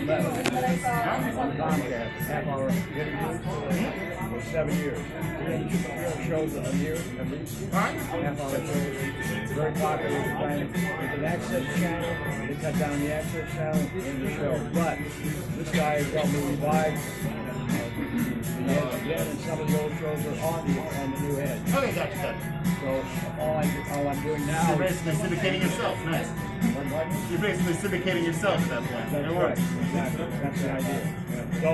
11 on Comcast, half-hour interviews for 7 years. Shows a year at least. Half-hour shows, very popular. It's an access channel. They cut down the access channel in the show. But this guy helped me revive the edge again, and some of the old shows are on the new edge. Okay, gotcha. So all I'm doing now You're basically syndicating yourself. Nice. You're basically syndicating yourself at that point. That's right. Exactly. That's the idea. So,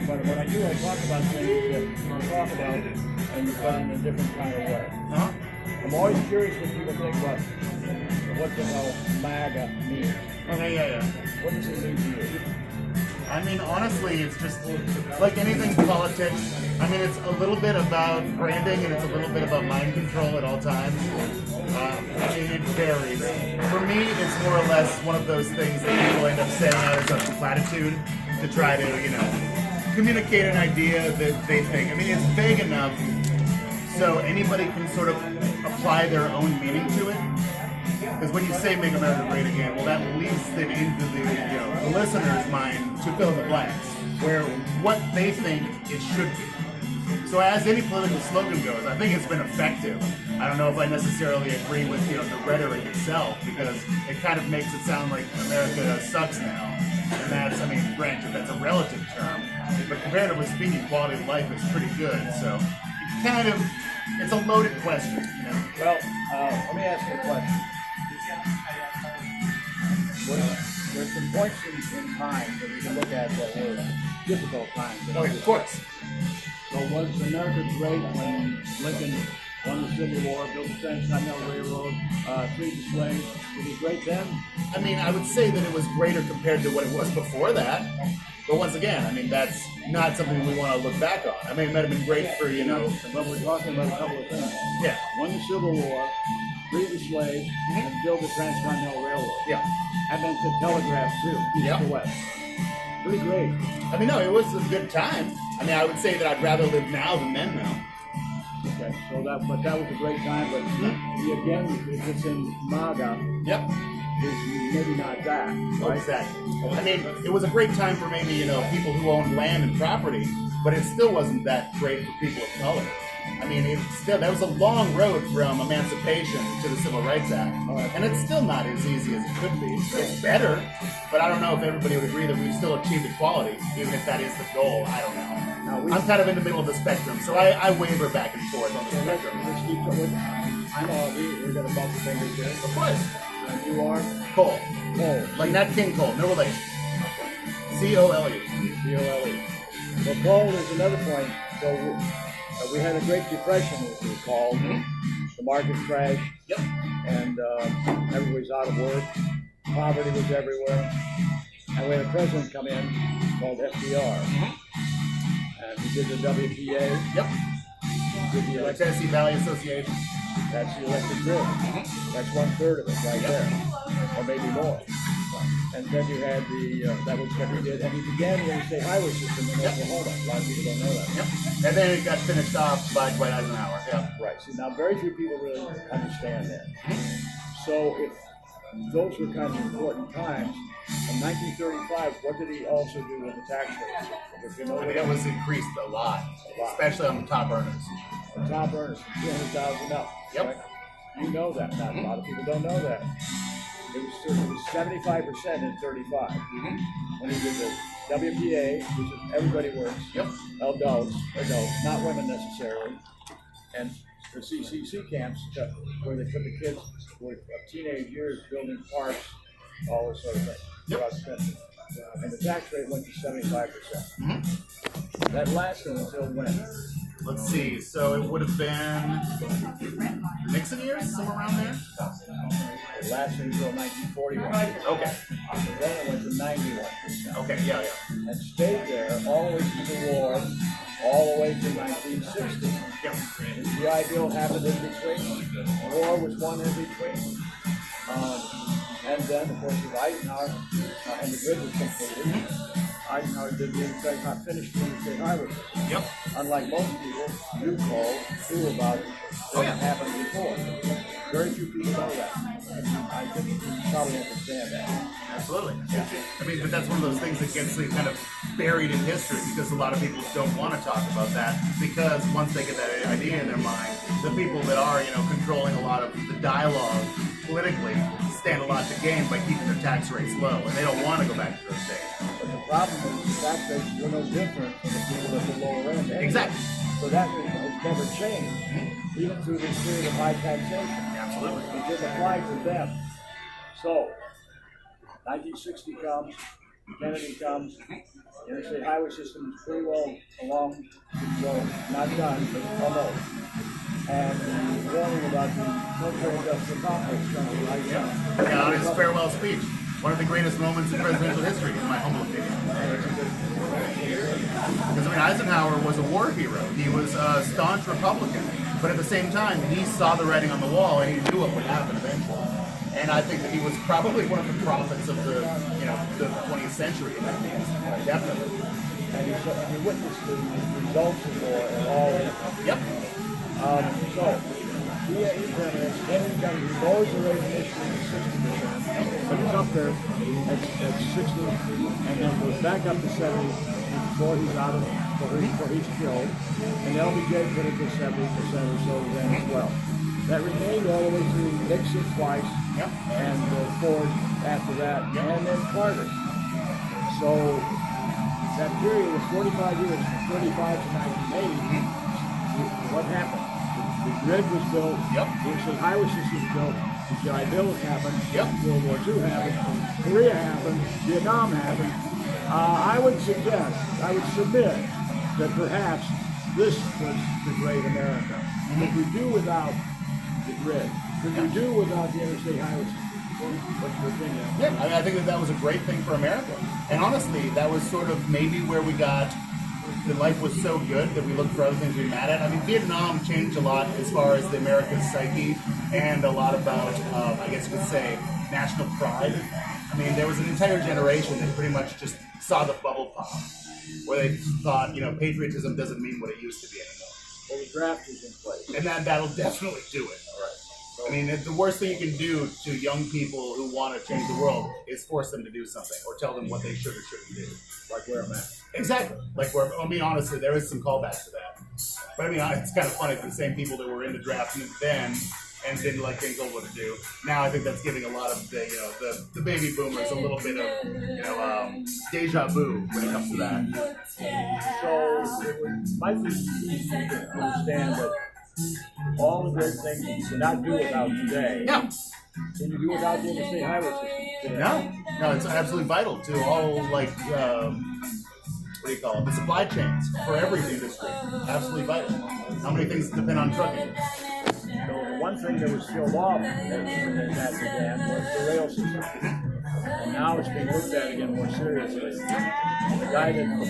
but what I do, I talk about things that you talk about and you put in a different kind of way. Uh-huh. I'm always curious when people think about what the hell MAGA means. Okay, yeah. What does it mean to you? I mean, honestly, it's just like anything politics. I mean, it's a little bit about branding and it's a little bit about mind control at all times. I mean, it varies. For me, it's more or less one of those things that people end up saying out as a platitude to try to, communicate an idea that they think. I mean, it's vague enough so anybody can sort of apply their own meaning to it. Because when you say "Make America Great Again," well, that leads it into the listener's mind to fill in the blanks, where what they think it should be. So, as any political slogan goes, I think it's been effective. I don't know if I necessarily agree with the rhetoric itself, because it kind of makes it sound like America sucks now, and that's, I mean, granted, that's a relative term, but comparatively speaking, quality of life is pretty good. So, it's a loaded question. Well, let me ask you a question. There's some points in time that we can look at that were difficult times. Oh, of course. So was America great when Lincoln won the Civil War, built the Transcontinental Railroad, freed the slaves? Was it great then? I mean, I would say that it was greater compared to what it was before that. But once again, I mean, that's not something we want to look back on. I mean, it might have been great for, But we're talking about a couple of things. Yeah. Won the Civil War, freed the slaves, and built the Transcontinental Railroad. Yeah. And then the telegraph, too, east to west. Pretty great. I mean, no, it was a good time. I mean, I would say that I'd rather live now than then now. Okay, so that was a great time, but again, if it's in MAGA, Yep. it's maybe not that, right? Exactly. I mean, it was a great time for maybe, people who owned land and property, but it still wasn't that great for people of color. I mean, that was a long road from emancipation to the Civil Rights Act, and it's still not as easy as it could be. It's better, but I don't know if everybody would agree that we've still achieved equality, even if that is the goal. I don't know. I'm kind of in the middle of the spectrum, so I waver back and forth on the spectrum. I'm Augi. We're going to bump the fingers here. Of course. And you are? Cole. Cole. Like Nat King Cole, no relation. C-O-L-E. C-O-L-E. Well, Cole is another point. So we had a Great Depression, as we called. The market crashed. Yep. And everybody's out of work. Poverty was everywhere. And we had a president come in called FDR. And he did the WPA. Yep. Did the Tennessee Valley Association. That's the electric grid. That's 1/3 of it right there, or maybe more. And then you had that was what he did, and he began the interstate highway system in Oklahoma. A lot of people don't know that. Yep. And then it got finished off by Dwight Eisenhower. Yeah. Right. See, now very few people really understand that. So if those were kind of important times, in 1935, what did he also do with the tax rate? If you know, I mean, it was increased a lot, especially on the top earners. The top earners, 200,000 up. Yep. Right? You know that. Not a lot of people don't know that. It was 75% in 35 when he did the WPA, which is everybody works. Yep. Adults, not women necessarily, and the CCC camps where they put the kids with teenage years building parks, all this sort of thing. Yep. And the tax rate went to 75%. That lasted until when? Let's see. So it would have been Nixon years, somewhere around there. It lasted until 1941. Okay. Then it went to 91%. Okay. Yeah. And stayed there all the way through the war, all the way to 1960. Yep. The GI Bill happened in between. War was won in between. And then, of course, with Eisenhower and the grid was completed. Eisenhower did finished the interstate highway. Yep. Unlike most people, you knew about it. It happened before. Very few people know that. I think you probably understand that. Absolutely. Yeah. I mean, but that's one of those things that gets kind of buried in history because a lot of people don't want to talk about that because once they get that idea in their mind, the people that are, controlling a lot of the dialogue politically stand a lot to gain by keeping their tax rates low, and they don't want to go back to those days. But the problem is the tax rates were no different from the people at the lower end. Exactly. So that has never changed, even through this period of high taxation. Absolutely. It didn't apply to them. So, 1960 comes, Kennedy comes, the interstate highway system is pretty well along to go, not done, but almost. And the warning about the military industrial complex comes right now. Yeah, on his farewell speech. One of the greatest moments in presidential history, in my humble opinion. Because, Eisenhower was a war hero. He was a staunch Republican. But at the same time, he saw the writing on the wall, and he knew what would happen eventually. And I think that he was probably one of the prophets of the 20th century. Definitely. And he witnessed the results of war and all of it. Yep. So, Kennedy comes, he lowers the rate initially to 60%, but it's up there at 60, and then goes back up to 70 before he's out of, before he's killed, and LBJ put it to 70% or so then as well. That remained all the way through Nixon twice, and Ford after that, and then Carter. So that period of 45 years, from 35 to 1980, what happened? The grid was built, the interstate highway system was built, the GI Bill happened, World War II happened, Korea happened, Vietnam happened. I would submit that perhaps this was the great America. Could we do without the grid? Could we do without the interstate highway system? What's your opinion? Yeah, I think that was a great thing for America. And honestly, that was sort of maybe where we got, the life was so good that we looked for other things to be mad at. Vietnam changed a lot as far as the America's psyche and a lot about, I guess you could say, national pride. There was an entire generation that pretty much just saw the bubble pop, where they thought, patriotism doesn't mean what it used to be anymore. Well, the draft is in place. And that'll definitely do it. All right. The worst thing you can do to young people who want to change the world is force them to do something or tell them what they should or shouldn't do. Like wear a mask. Exactly. Honestly, there is some callbacks to that. But it's kind of funny for the same people that were in the draft then and didn't like things told what to do. Now I think that's giving a lot of the baby boomers a little bit of deja vu when it comes to that. So it might be easy to understand that all the great things that you cannot do without today. No. Can you do without the interstate highway system? No, it's absolutely vital to all the supply chains for every industry. Absolutely vital. How many things depend on trucking? So the one thing that was killed off when that began was the rail system. And now it's being looked at again more seriously. And the guy that the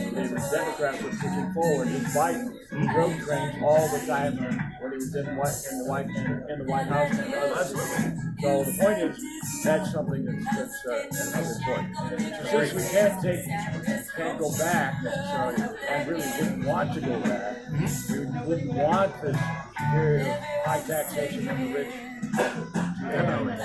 Democrats were pushing forward is Biden. He drove trains all the time when he was in the White House and others. So the point is, that's something that's important. So since we can't go back necessarily, and really wouldn't want to go back, we wouldn't want this period of high taxation on the rich. Definitely.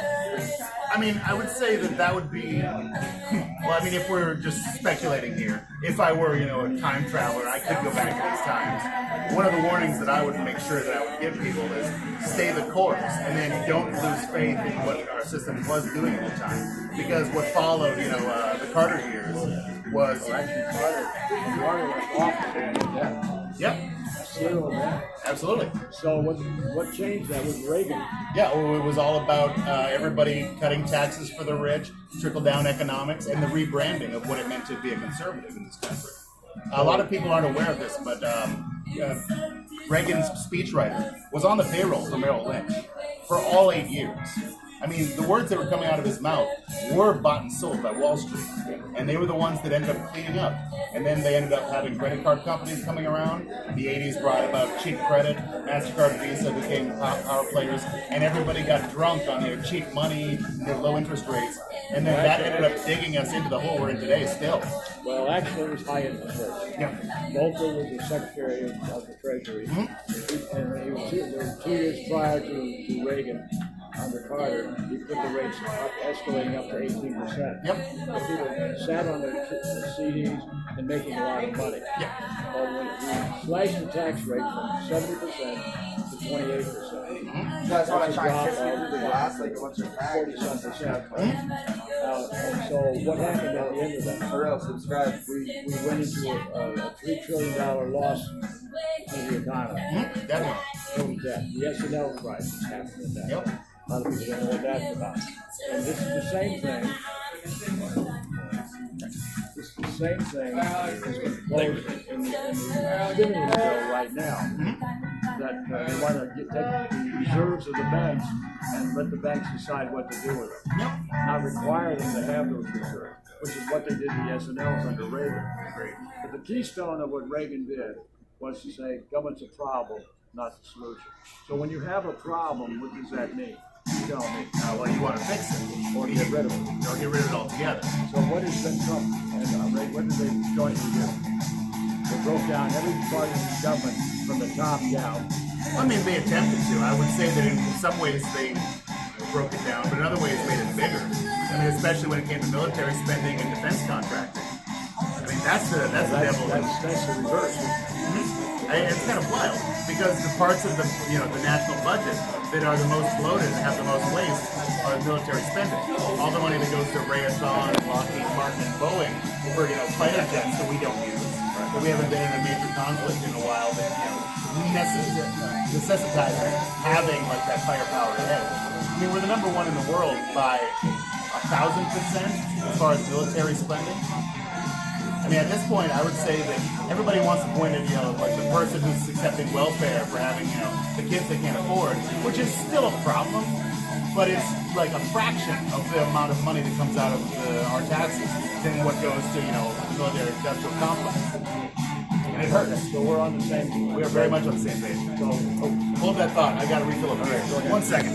I would say that would be, if we're just speculating here, if I were, a time traveler, I could go back to these times. One of the warnings that I would make sure that I would give people is stay the course and then don't lose faith in what our system was doing at the time. Because what followed, the Carter years was... Carter was awful. Yep. Absolutely. So what changed that was Reagan? Yeah, it was all about everybody cutting taxes for the rich, trickle-down economics, and the rebranding of what it meant to be a conservative in this country. A lot of people aren't aware of this, but Reagan's speechwriter was on the payroll for Merrill Lynch for all 8 years. The words that were coming out of his mouth were bought and sold by Wall Street, and they were the ones that ended up cleaning up. And then they ended up having credit card companies coming around. The 80s brought about cheap credit. MasterCard, Visa became power players, and everybody got drunk on their cheap money, their low interest rates, and then that ended up digging us into the hole we're in today still. Well, actually, it was high interest rates. Yeah. Volcker was the Secretary of the Treasury, and there were 2 years prior to Reagan. under Carter, he put the rates up, escalating up to 18%. Yep. So people sat on their CDs and making a lot of money. Yeah. But when we slashed the tax rate from 70% to 28%, That's what I try drop to kiss me of through the glass, like what's your tag? 40-some percent. And so what happened at the end of that? For real, subscribe. We went into a $3 trillion loss to the economy. Definitely. Total debt. The S&L crisis happened in that. Yep. A lot of people don't know what that's about. And this is the same thing. This is the same thing as proposed in the stimulus bill right now. That they want to take the reserves of the banks and let the banks decide what to do with them. Yep. Not require them to have those reserves, which is what they did in the S&Ls under Reagan. But the keystone of what Reagan did was to say government's a problem, not the solution. So when you have a problem, what does that mean? You tell me. Well, you want to fix it. Or get rid of it. Or get rid of it altogether. So what has been Trump and Reagan, what did they jointly do? They broke down every part of the government from the top down. I mean, they attempted to. I would say that in some ways they broke it down, but in other ways made it bigger. I mean, especially when it came to military spending and defense contracting. I mean, that's the devil. That's the reverse. It's kind of wild because the parts of the the national budget that are the most bloated and have the most waste are military spending. All the money that goes to Raytheon, Lockheed Martin, and Boeing for fighter jets that we don't use, that we haven't been in a major conflict in a while, that necessitizes having like that firepower ahead. I mean, we're the number one in the world by 1,000% as far as military spending. I mean, at this point, I would say that everybody wants to point at, like the person who's accepting welfare for having, the kids they can't afford, which is still a problem, but it's like a fraction of the amount of money that comes out of our taxes than what goes to, the military industrial complex. And it hurts. So we're on the same. We are very much on the same page. So hold that thought. I got to refill a beer. 1 second.